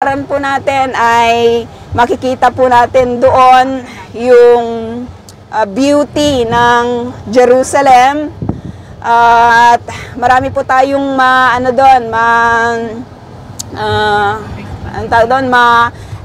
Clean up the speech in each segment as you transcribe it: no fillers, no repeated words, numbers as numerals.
lalakaran po natin ay makikita po natin doon yung beauty ng Jerusalem. At marami po tayong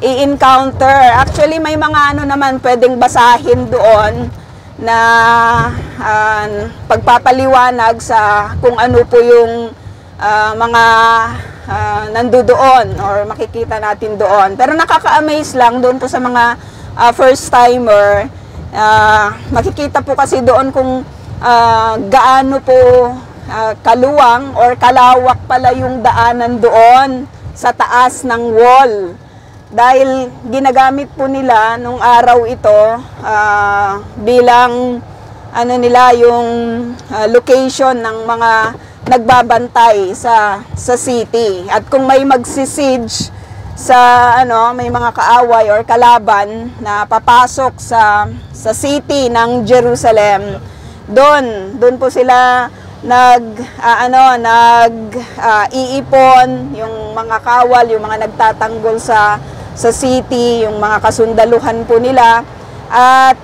i-encounter. Actually, may mga naman pwedeng basahin doon na pagpapaliwanag sa kung ano po yung mga nandoon or makikita natin doon. Pero nakaka-amaze lang doon po sa mga first-timer. Makikita po kasi doon kung gaano po kaluwang or kalawak pala yung daanan doon sa taas ng wall. Dahil ginagamit po nila nung araw ito bilang yung location ng mga nagbabantay sa city. At kung may magsisiege sa may mga kaaway or kalaban na papasok sa city ng Jerusalem, doon po sila iipon yung mga kawal, yung mga nagtatanggol sa city, yung mga kasundaluhan po nila. At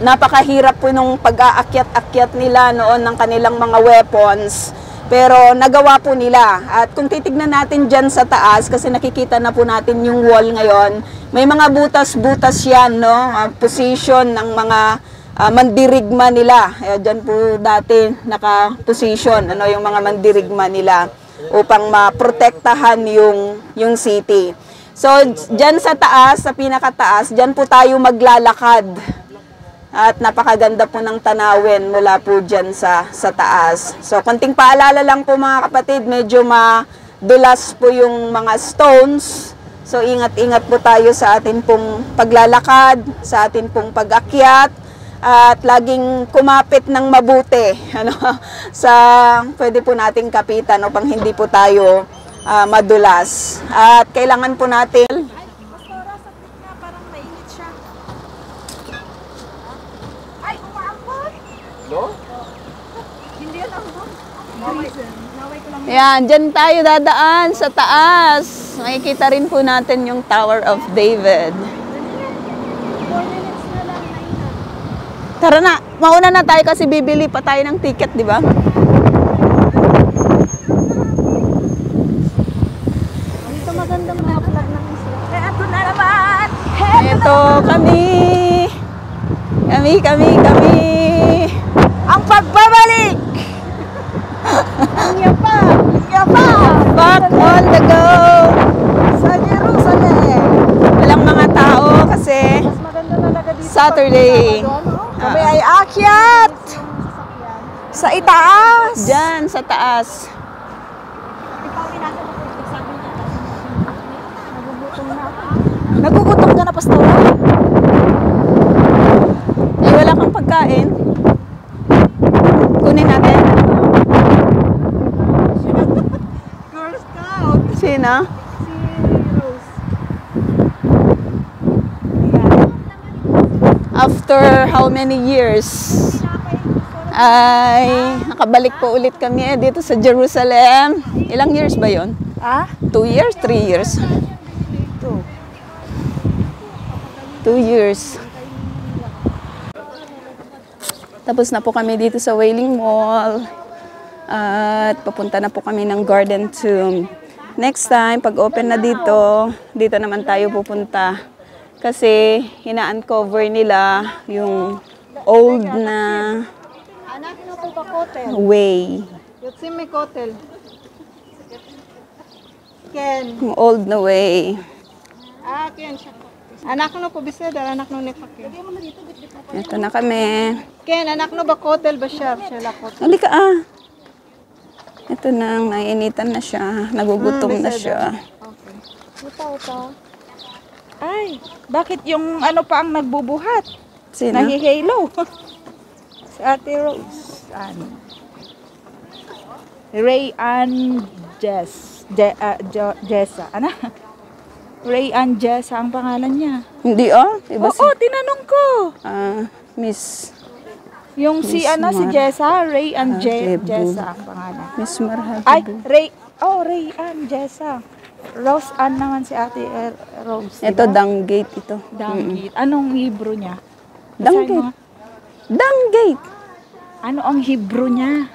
napakahirap po nung pag-aakyat-akyat nila noon ng kanilang mga weapons, pero nagawa po nila. At kung titignan natin dyan sa taas, kasi nakikita na po natin yung wall ngayon, may mga butas-butas yan, position ng mga mandirigma nila. Diyan po dati naka-position yung mga mandirigma nila upang maprotektahan yung city. So, diyan sa taas, sa pinakataas, diyan po tayo maglalakad. At napakaganda po ng tanawin mula po diyan sa taas. So, konting paalala lang po mga kapatid, medyo madulas po yung mga stones. So, ingat-ingat po tayo sa atin pong paglalakad, sa atin pong pag-akyat. At laging kumapit ng mabuti sa pwede po nating kapitan upang hindi po tayo madulas. At kailangan po natin Pastora, sa na parang mainit siya. Ay, umaambot! No? Hindi yan ang naway ko lang. yan, dyan tayo dadaan sa taas. Makikita rin po natin yung Tower of David. 4 minutes na lang, 9 na. Tara na, mauna na tayo kasi bibili pa tayo ng ticket, di ba? Dito magandang mga vlog ng isla. Eh, ato na naman! Ito kami! Kami! Ang pagbabalik! Ang yapa! Back on the go! Sa Jerusalem! Walang mga tao kasi Mas maganda talaga dito. Saturday. Kami ay akyat! Sa itaas! Diyan sa taas. Nagugutom ka na, Pastora? Eh, wala kang pagkain. Kunin natin. Girl Scout! Sino? Si Rose. After how many years? Ay, nakabalik po ulit kami dito sa Jerusalem. Ilang years ba yon? Ah? 2 years? 3 years? 2 years. Tapos na po kami dito sa Wailing Mall. At papunta na po kami ng Garden Tomb. Next time, pag open na dito, dito naman tayo pupunta. Kasi hina-uncover nila yung old na Anak no po ba kotel? way. Yotsim may kotel. Ken. Yung old na way. Ah, Ken siya. Anak no po biseda, anak no ni Ken. Ito na kami. Ken, anak no ba kotel ba siya? Siya la kotel. Halika Ito na, naiinitan na siya. Nagugutom na siya. Okay. Ito. Ay, bakit yung ano pa ang nagbubuhat? Sino? Nahihilo. Si Ate Rose. Ano? Ray Ann Jessa. Ano? Ray Ann Jessa ang pangalan niya. Hindi Iba Oo, tinanong ko. Miss Yung si Miss si Mar- Jessa, Ray Ann Jebu. Jessa ang pangalan. Miss Marhabu. Ay, Ray Ann Jessa. Rose Ann naman si Ate Rose. Ito, diba? Danggate ito. Danggate. Anong Hebrew niya? Danggate. Basahin mo. Danggate. Ano ang Hebrew niya?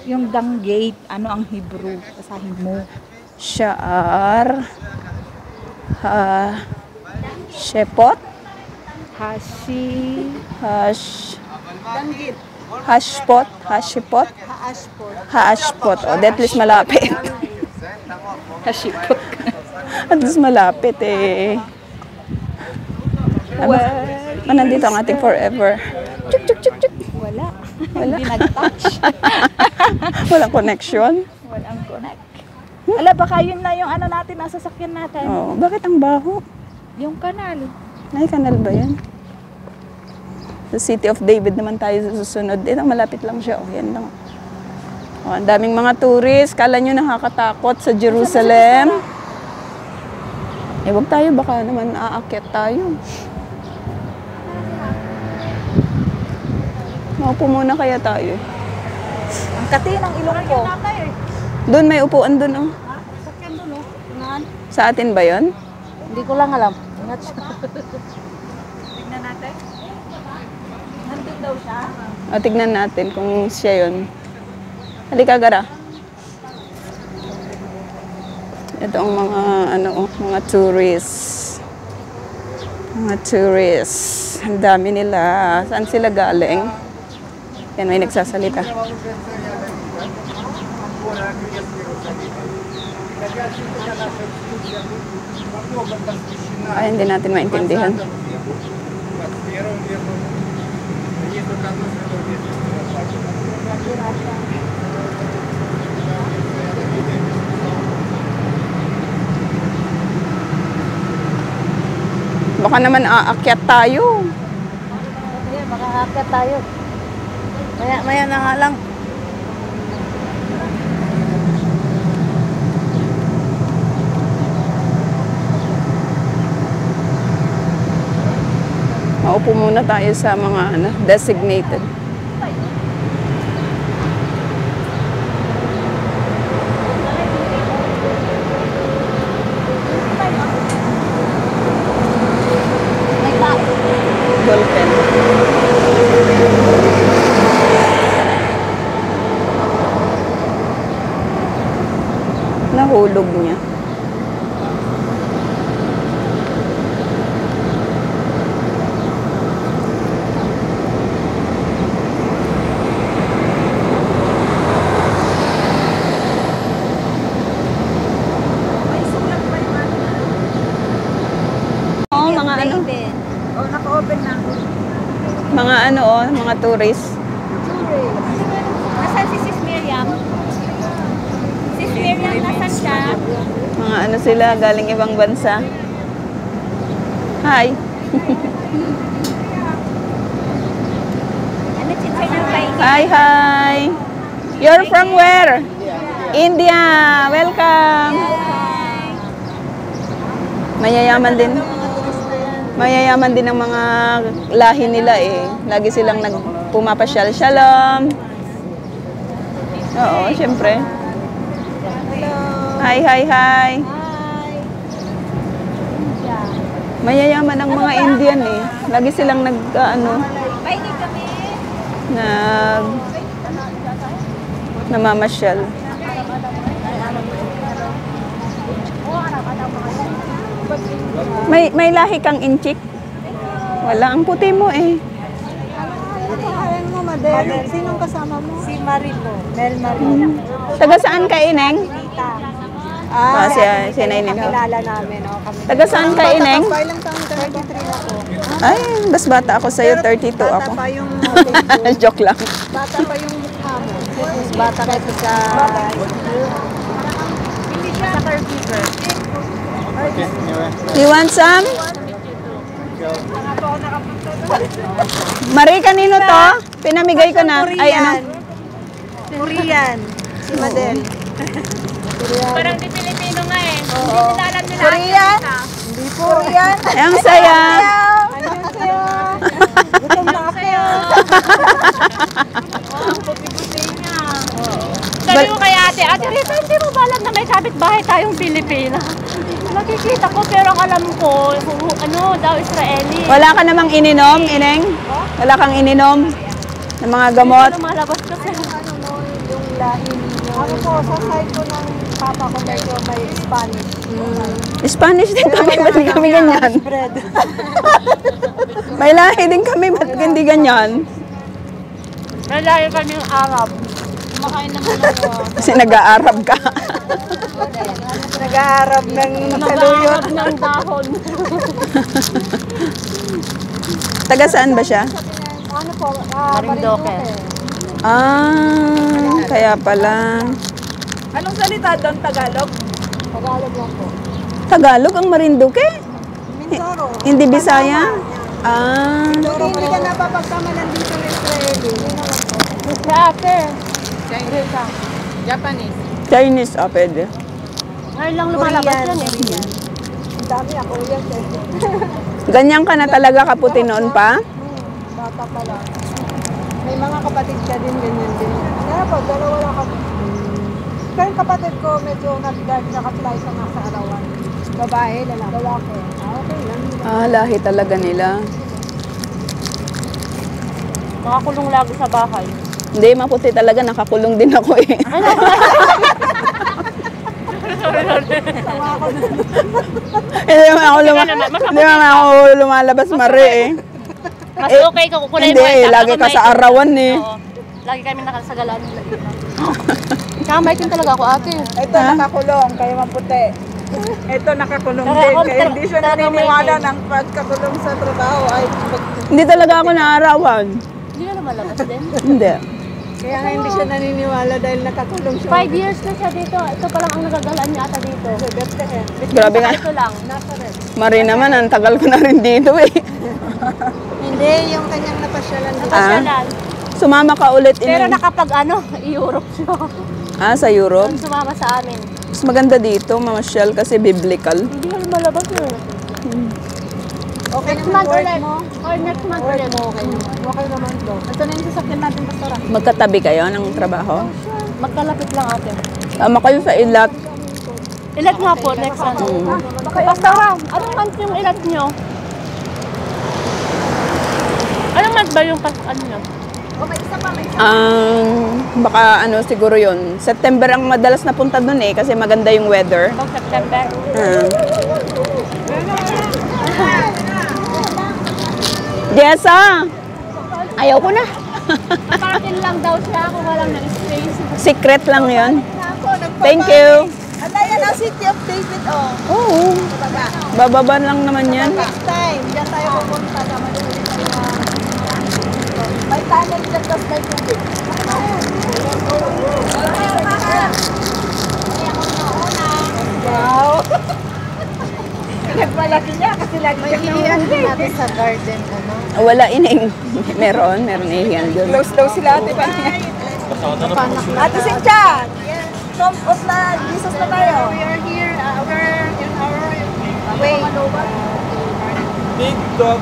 Yung Danggate, ano ang Hebrew? Basahin mo. Sha'ar. Shepot. Hashi. Hashpot. Hashipot. Haashpot. O, at least malapit. Hashipot. At least malapit eh. Nandito ang ating forever. Chuk, chuk, chuk, chuk. Wala. Wala. Hindi nag-touch. Walang connection. Walang connect. Ala, baka yun na yung ano natin, nasa sakyan natin. Oh, bakit ang baho? Yung kanal. Ay, kanal ba yan? Sa City of David naman tayo sa susunod. Ito, malapit lang siya. Oh, yan lang. Oh, ang daming mga tourist. Kala nyo nakakatakot sa Jerusalem. Eh, wag tayo. Baka naman aakyat tayo. Maupo muna kaya tayo. Ang kati ng ilong ko. Doon, may upuan doon, oh. Sakyan doon, oh. Naan? Sa atin ba yon? Hindi ko lang alam. Ingat siya. Tignan natin. Nandun daw siya. O, tignan natin kung siya yun. Halika, Gara. Ito ang mga, mga tourists. Mga tourists. Ang dami nila. Saan sila galing? Yan, may nagsasalita. Ay, hindi natin maintindihan. Baka naman aakyat tayo. Sige, makakakit tayo. Maya na nga lang. Maupo muna tayo sa mga designated. Ballpen. Nahulog niya. Oh, mga ano? Oh, naka-open na. Mga mga tourist. Nasaan si Sis Miriam? Sis Miriam, nasaan siya? Mga sila, galing ibang bansa. Hi. Ano, chinchay ng kain? Hi. You're from where? India. Welcome. Mayayaman din. Mayayaman din ang mga lahi nila eh. Lagi silang pumapasyal. Shalom. Oo, syempre. Hi. Mayayaman ang mga Indian eh. Lagi silang Pahingi kami. namamasyal. May lahi kang inchik? Wala, ang puti mo eh. Ano pangalan mo, Madel? Sinong kasama mo? Si Marilo. Mel Marilo. Taga saan ka, Ineng? Ah, si Nainin ko. kakilala namin. Oh, kami. Taga saan ka, Ineng? Ilang taon ka? 33 na po. Ay, mas bata ako sa'yo, 32 ako. Bata pa yung Facebook. Joke lang. Bata pa yung mukha mo. Mas bata ka sa... Hindi siya sa caregiver. Do you want some? Marie, kanino to? Pinamigay ko na. Ay, ano? Korean. Si Madel. Parang di Pilipino nga eh. Hindi nila alam nila. Korean? Hindi po. Korean? Ay, ang saya. Annyeonghaseyo. Gutom na ako. Puti-puti niya. Sabi mo kay ate, Ate Rita, hindi mo ba alam na may kapitbahay tayong Pilipina? Nakikita ko, pero ang alam ko, ano daw, Israeli. Wala ka namang ininom, Ineng? Wala kang ininom ng mga gamot? Hindi ko lumalabas kasi. Yung lahi ninyo. Ano po, sa side ko ng papa ko medyo may Spanish. Spanish din kami, ba't di kami ganyan? Bread. May lahi din kami, ba't hindi ganyan? May layo kaming Arab. Kumakain naman ako. Kasi nag-aarab ka. Nag-aarab ng saluyot. Ng dahon. Taga saan ba siya? Ano po, Marindoque. Kaya pala. Anong salita doon, Tagalog? Tagalog lang po. Tagalog ang Marinduque? Mindoro. Hindi Bisaya? Mindoro, hindi ka napapagkama nandito ng Israeli. Si ate. Rita. Japanese. Chinese, pwede. Ngayon lang lumalabas Korean. yan eh. Ang dami ako yan eh. Ganyan ka na talaga kaputi noon pa? Bata pa lang. May mga kapatid ka din, ganyan din. Kaya po, dalawa lang kami. Pero yung kapatid ko, medyo nag-apply sa nasa arawan. Babae, lalaki. Okay lang. Lahi talaga nila. Nakakulong lagi sa bahay. Hindi, maputi talaga. Nakakulong din ako eh. Hindi naman ako lumalabas mari eh. Mas okay ka kukulay mo. Hindi, lagi ka sa arawan eh. Oo. Lagi kami nakasagalaan nila dito. Tsaka maitim talaga ako, ate. Ito, nakakulong, kaya maputi. Ito, nakakulong Tara, din. ako, Kaya hindi siya talagang naniniwala may- ng pagkakulong sa trabaho ay Hindi talaga ako naarawan. Hindi na lumalabas din. Hindi. kaya nga hindi siya naniniwala dahil nakakulong siya. 5 years na siya dito. Ito pa lang ang nagagalaan niya ata dito. Grabe nga. Ito lang. Mari naman, ang tagal ko na rin dito eh. Hindi, yung kanyang napasyalan dito. Pasyalan. Sumama ka ulit. Pero Ineng. nakapag Europe siya. Sa Europe? Doon sumama sa amin. Mas maganda dito, mamasyal kasi biblical. Hindi na lumalabas eh. Okay Next naman month work ulit. mo. Or next month ulit. Okay naman to. Ito na yung sasakyan natin, Pastora. Magkatabi kayo ng trabaho? Magkalapit lang ate. Tama kayo sa ilat. Ilat nga po next ano. Pastora, anong month yung ilat nyo? Anong month ba yung ano nyo? Baka ano siguro yun. September ang madalas na punta dun eh kasi maganda yung weather. Pag September. Jessa! Ayaw ko na. Papakin lang daw siya kung walang na-space. Secret lang yun. Thank you. At ayan ang City of David, oh. Oo. Bababa lang naman yan. Next time, diyan tayo pupunta. May tunnel dyan, tapos may tubig. Wow! Pinagmalaki niya kasi lagi may hilihan din natin sa garden. Wala ining. Meron iyan doon. Close daw sila, ate pa niya. Ate Cynthia! Compos na, Jesus na tayo. We are here, we're in our way. TikTok.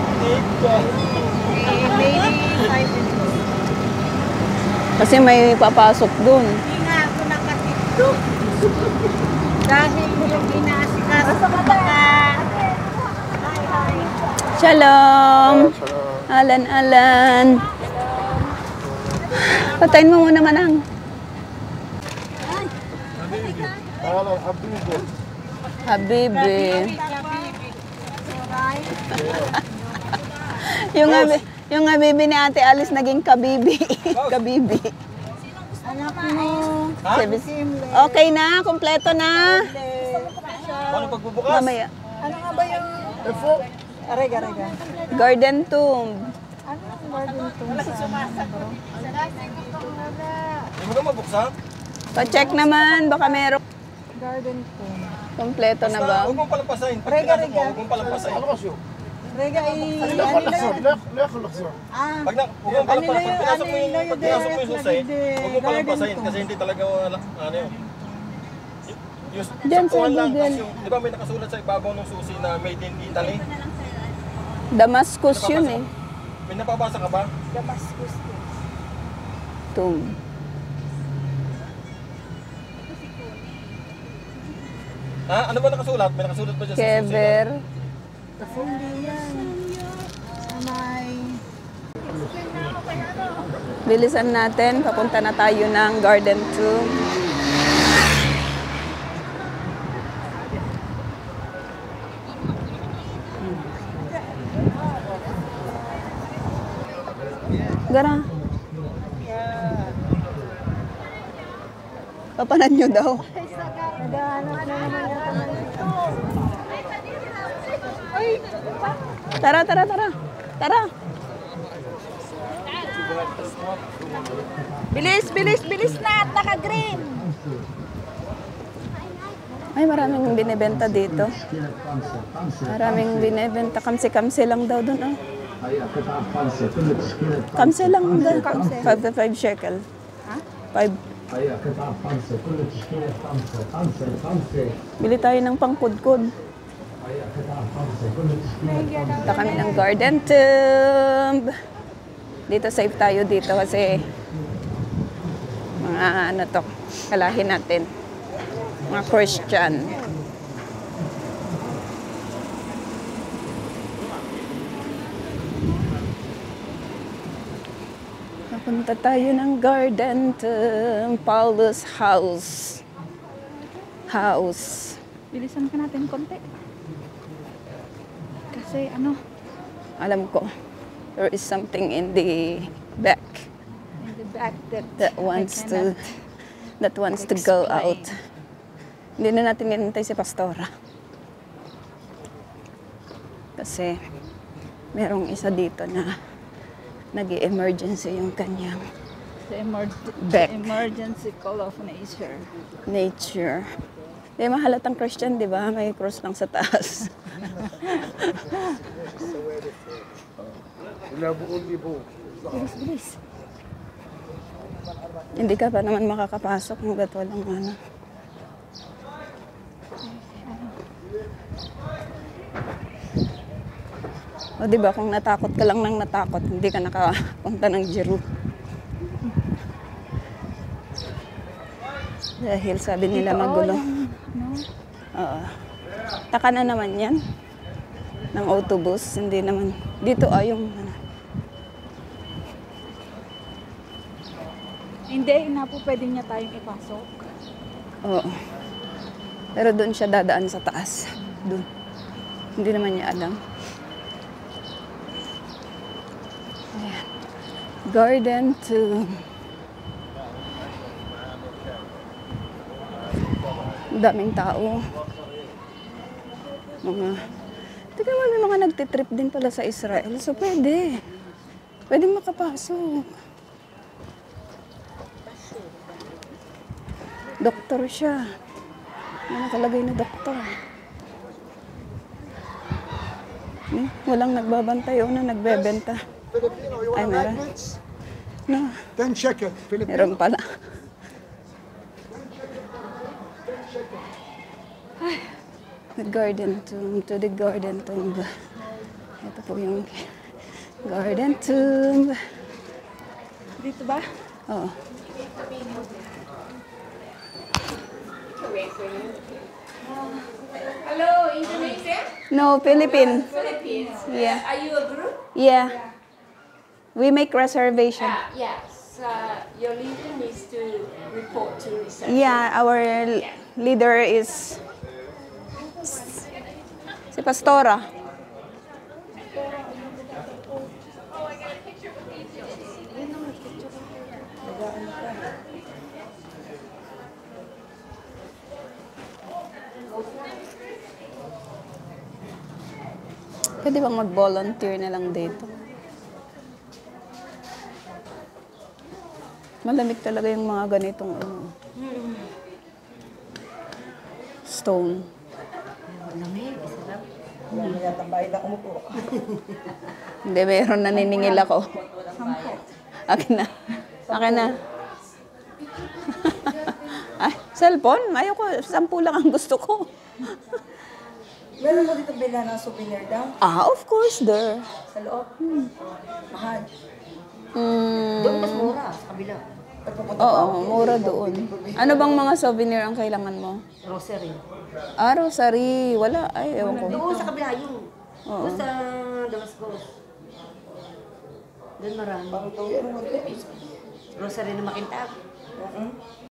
Maybe 5 minutes. Kasi may papasok doon. Hindi nga ako nakatiktok. Dahil yung inaasikaso ko baka... Hi. Shalom! Alan. Patayin mo muna manang. Habibi. yung habibi ni Ate Alice naging kabibi. Kabibi. Anak mo. Okay na, kompleto na. Paano pagbubukas? Mamaya. Ano nga ba yung... Arega. Garden tomb. Ano yung garden to? Hindi mo ka mabuksan? Pa-check naman, baka meron. Garden to. Kompleto na ba? Huwag mong palampasahin. Pag Rega. pinasok mo, huwag mong palampasahin. Rega, ano na Ah, Pag huwag mong palampasahin. Pag pinasok mo yung susay, huwag mong palampasahin kasi hindi talaga ano yun. Diyan sa saktuhan lang, Google. tapos di ba may nakasulat sa ibabaw ng susi na made in Italy? Damascus yun eh. May napabasa ka ba? Tomb. Ha? Ano ba nakasulat? May nakasulat ba dyan sa susi? Kever. Hindi yan. Sa may... Bilisan natin. Papunta na tayo ng Garden 2. Gara. Papanan nyo daw. Naghahanap na naman yata ng ito. Tara, tara, tara. Tara. Bilis, bilis, bilis na! Naka-green! Ay, maraming binibenta dito. Maraming binibenta. Kamsi-kamsi lang daw dun, oh. Kamsi lang daw. 5 shekel. Ha? 5. Bili tayo ng pangkudkod. Punta kami ng Garden Tomb. Dito safe tayo dito kasi mga ano to, kalahin natin. Mga Christian. Napunta tayo ng Garden Tomb, Paulus House. Bilisan ka natin konti. Kasi ano, Alam ko, there is something in the back in the back that wants to go out. Hindi na natin hinintay si Pastora. Kasi merong isa dito na nag-emergency yung kanyang back. emergency call of nature. Di mahalatang Christian, di ba? May cross lang sa taas. Bilis. Hindi ka pa naman makakapasok hanggat walang ano. O di ba kung natakot ka lang ng natakot, hindi ka nakapunta ng Jeru. Dahil sabi nila magulo. Oo. Taka na naman yan. Ng autobus, hindi naman. Dito yung ano. Hindi na po pwede niya tayong ipasok. Oo. Pero doon siya dadaan sa taas. Doon. Hindi naman niya alam. Ayan. Garden 2. Daming tao. Teka mo, may mga nagtitrip din pala sa Israel. So, pwede. Pwedeng makapasok. Doktor siya. May nakalagay na doktor. Walang nagbabantay o na nagbebenta. Ay, meron. No, 10 shekel. meron pala. The Garden Tomb, to the Garden Tomb. Ito po yung Garden Tomb. Dito ba? Oo. Hello, Indonesia? No, Philippines. Philippines. Yeah. Are you a group? Yeah. We make reservation. Yes. Your leader needs to report to reception. Yeah, our leader is si Pastora. Pwede bang mag-volunteer na lang dito? Malamig talaga yung mga ganitong ano. Stone. Hindi, meron naniningil ako. Akin na. Akin na. Ay, cellphone? Ayoko, 10 lang ang gusto ko. Meron mo dito bila ng souvenir daw? Of course, there. Sa loob? Mahal. Mm, Doon mas mura, sa kabila. Oo, mura doon. Ano bang mga souvenir ang kailangan mo? Rosary. Ah, rosary. Wala. Ay, ewan ko. Doon sa kabila yung. Oo. Doon sa Damascus. Doon marami. Rosary na makintab.